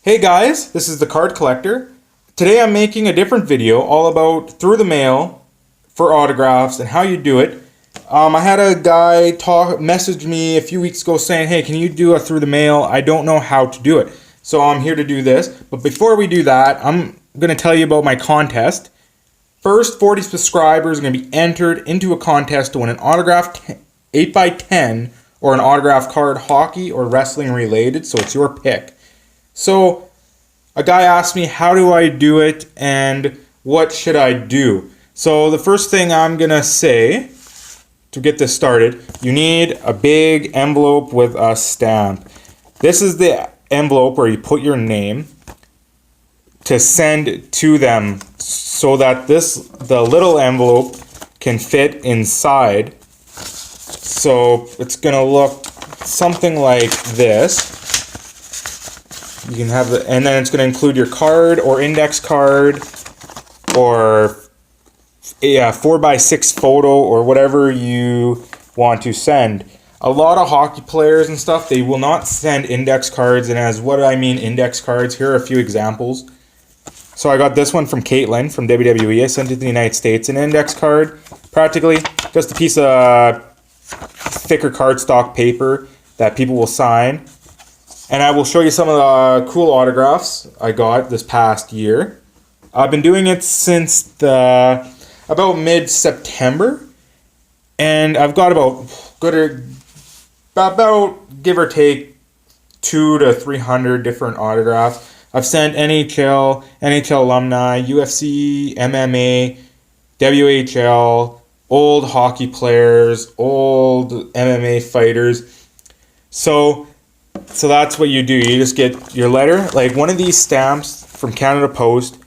Hey guys, this is the Card Collector. Today I'm making a different video all about through the mail for autographs and how you do it. I had a guy message me a few weeks ago saying, hey, can you do a through the mail? I don't know how to do it. So I'm here to do this. But before we do that, I'm going to tell you about my contest. First 40 subscribers are going to be entered into a contest to win an autographed 8x10 or an autograph card, hockey or wrestling related, so it's your pick. So a guy asked me, how do I do it and what should I do? So the first thing I'm going to say to get this started, you need a big envelope with a stamp. This is the envelope where you put your name to send to them so that the little envelope can fit inside. So it's going to look something like this. You can have and then it's going to include your card or index card or a 4x6 photo or whatever you want to send. A lot of hockey players and stuff, they will not send index cards, and as what I mean index cards, here are a few examples. So I got this one from Caitlin from WWE. I sent it to the United States, an index card, practically just a piece of thicker cardstock paper that people will sign. And I will show you some of the cool autographs I got this past year. I've been doing it since about mid-September, and I've got about give or take 200 to 300 different autographs. I've sent NHL alumni, UFC, MMA, WHL, old hockey players, old MMA fighters. So that's what you do. You just get your letter. Like one of these stamps from Canada Post,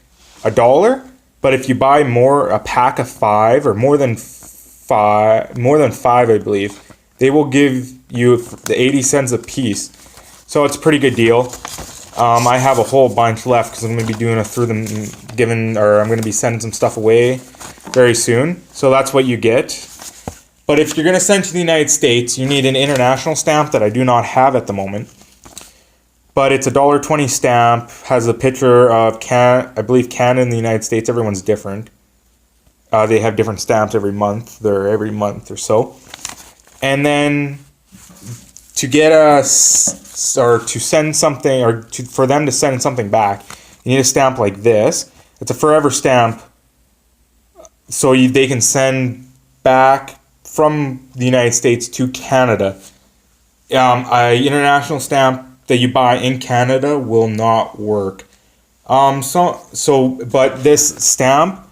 $1. But if you buy a pack of 5 or more than five, I believe, they will give you the 80 cents a piece. So it's a pretty good deal. I have a whole bunch left because I'm going to be doing I'm going to be sending some stuff away very soon. So that's what you get. But if you're going to send to the United States, you need an international stamp that I do not have at the moment. But it's a $1.20 stamp, has a picture of I believe Canada and the United States. Everyone's different. They have different stamps every month. They're every month or so. And then to get to send something, for them to send something back, you need a stamp like this. It's a forever stamp, so they can send back from the United States to Canada. An international stamp that you buy in Canada will not work. But this stamp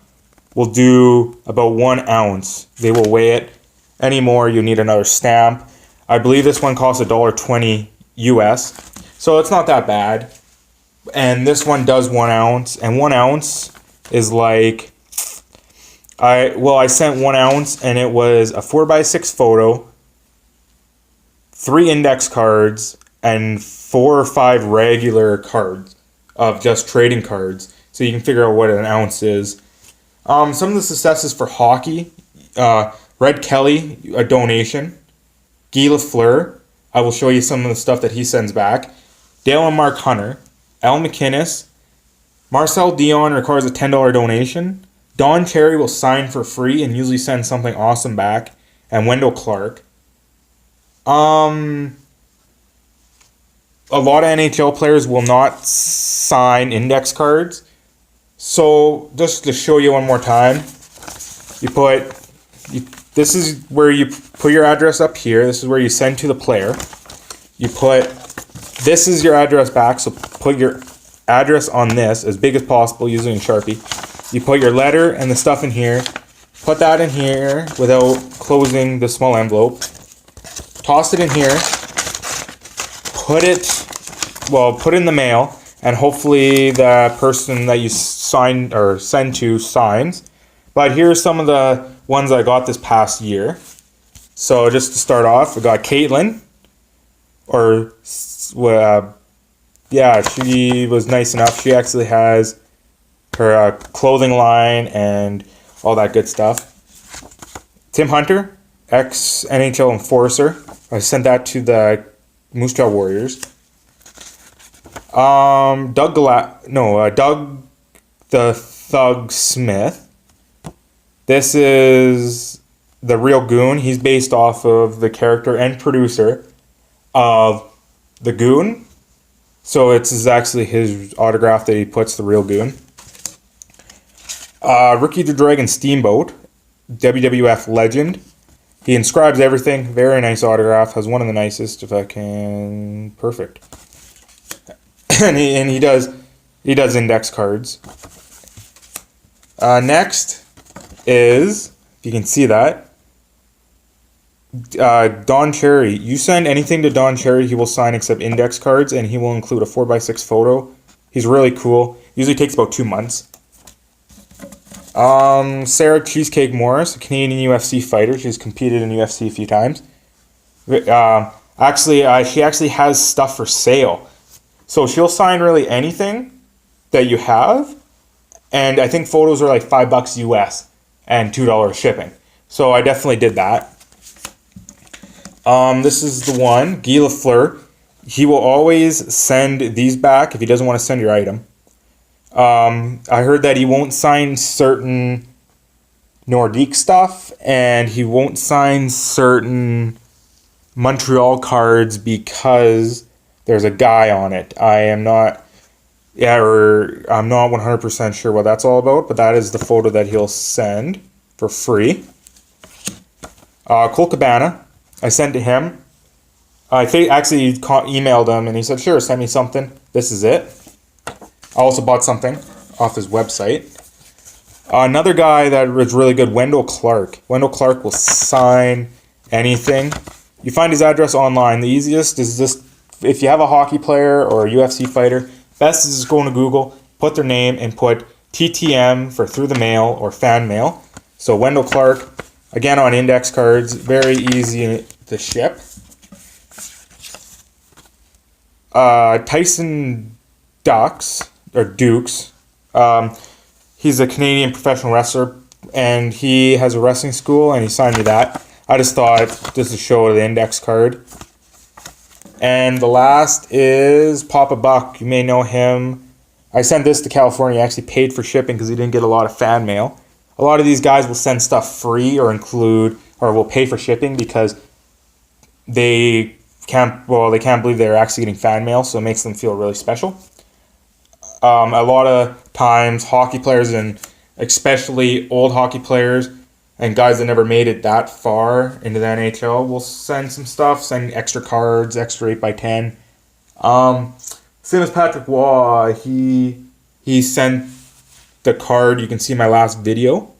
will do about 1 ounce. They will weigh it. Any more, you need another stamp. I believe this one costs $1.20 US, so it's not that bad. And this one does 1 ounce, and 1 ounce is like, I sent 1 ounce, and it was a 4x6 photo, 3 index cards, and 4 or 5 regular cards of just trading cards. So you can figure out what an ounce is. Some of the successes for hockey, Red Kelly, a donation. Guy Lafleur, I will show you some of the stuff that he sends back. Dale and Mark Hunter, Al McInnes, Marcel Dion requires a $10 donation. Don Cherry will sign for free and usually send something awesome back. And Wendell Clark. A lot of NHL players will not sign index cards. So just to show you one more time, this is where you put your address up here. This is where you send to the player. This is your address back, so put your address on this as big as possible using a Sharpie. You put your letter and the stuff in here. Put that in here without closing the small envelope. Toss it in here. Put it in the mail, and hopefully the person that you sign or send to signs. But here's some of the ones I got this past year. So just to start off, we got Caitlin. She was nice enough. She actually has her clothing line and all that good stuff. Tim Hunter, ex-NHL enforcer. I sent that to the Moose Jaw Warriors. Doug the Thug Smith. This is the real Goon. He's based off of the character and producer of the Goon. So it's actually his autograph that he puts, the real Goon. Ricky the Dragon Steamboat, WWF legend. He inscribes everything. Very nice autograph. Has one of the nicest, if I can. Perfect. and he does index cards. Next is, if you can see that, Don Cherry. You send anything to Don Cherry, he will sign except index cards, and he will include a 4x6 photo. He's really cool. Usually takes about 2 months. Sarah Cheesecake Morris, a Canadian UFC fighter. She's competed in UFC a few times. She actually has stuff for sale. So she'll sign really anything that you have. And I think photos are like $5 US and $2 shipping. So I definitely did that. This is the one, Guy Lafleur. He will always send these back if he doesn't want to send your item. I heard that he won't sign certain Nordique stuff, and he won't sign certain Montreal cards because there's a guy on it. I'm not 100% sure what that's all about, but that is the photo that he'll send for free. Cole Cabana, I sent to him. I actually emailed him, and he said, sure, send me something. This is it. I also bought something off his website. Another guy that was really good, Wendell Clark. Wendell Clark will sign anything. You find his address online. The easiest is just, if you have a hockey player or a UFC fighter, best is just going to Google, put their name, and put TTM for through the mail or fan mail. So Wendell Clark, again on index cards, very easy to ship. Tyson Dukes. He's a Canadian professional wrestler, and he has a wrestling school, and he signed me that. I just thought just to show the index card. And the last is Papa Buck. You may know him. I sent this to California. He actually paid for shipping because he didn't get a lot of fan mail. A lot of these guys will send stuff free or will pay for shipping because they can't believe they're actually getting fan mail, so it makes them feel really special. A lot of times, hockey players, and especially old hockey players and guys that never made it that far into the NHL, will send some stuff, send extra cards, extra 8x10. Same as Patrick Waugh, he sent the card. You can see my last video.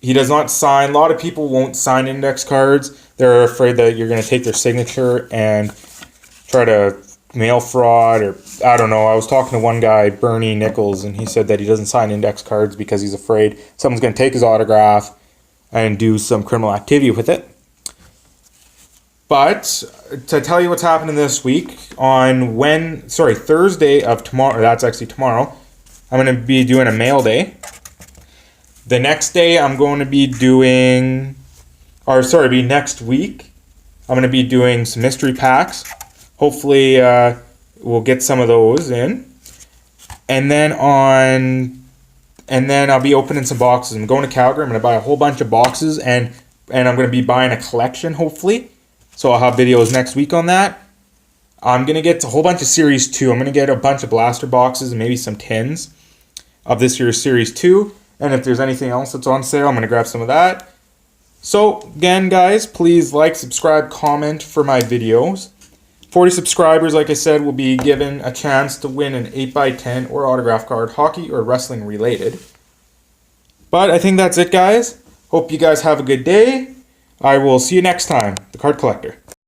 He does not sign. A lot of people won't sign index cards. They're afraid that you're going to take their signature and try to mail fraud, or I don't know. I was talking to one guy, Bernie Nichols, and he said that he doesn't sign index cards because he's afraid someone's going to take his autograph and do some criminal activity with it. But to tell you what's happening this week, on Thursday of tomorrow, that's actually tomorrow, I'm going to be doing a mail day. The next day I'm going to be next week, I'm going to be doing some mystery packs. Hopefully, we'll get some of those in, and then I'll be opening some boxes. I'm going to Calgary. I'm going to buy a whole bunch of boxes, and I'm going to be buying a collection, hopefully. So I'll have videos next week on that. I'm going to get a whole bunch of Series 2. I'm going to get a bunch of blaster boxes and maybe some tins of this year's Series 2. And if there's anything else that's on sale, I'm going to grab some of that. So again, guys, please like, subscribe, comment for my videos. 40 subscribers, like I said, will be given a chance to win an 8x10 or autograph card, hockey or wrestling related. But I think that's it, guys. Hope you guys have a good day. I will see you next time. The Card Collector.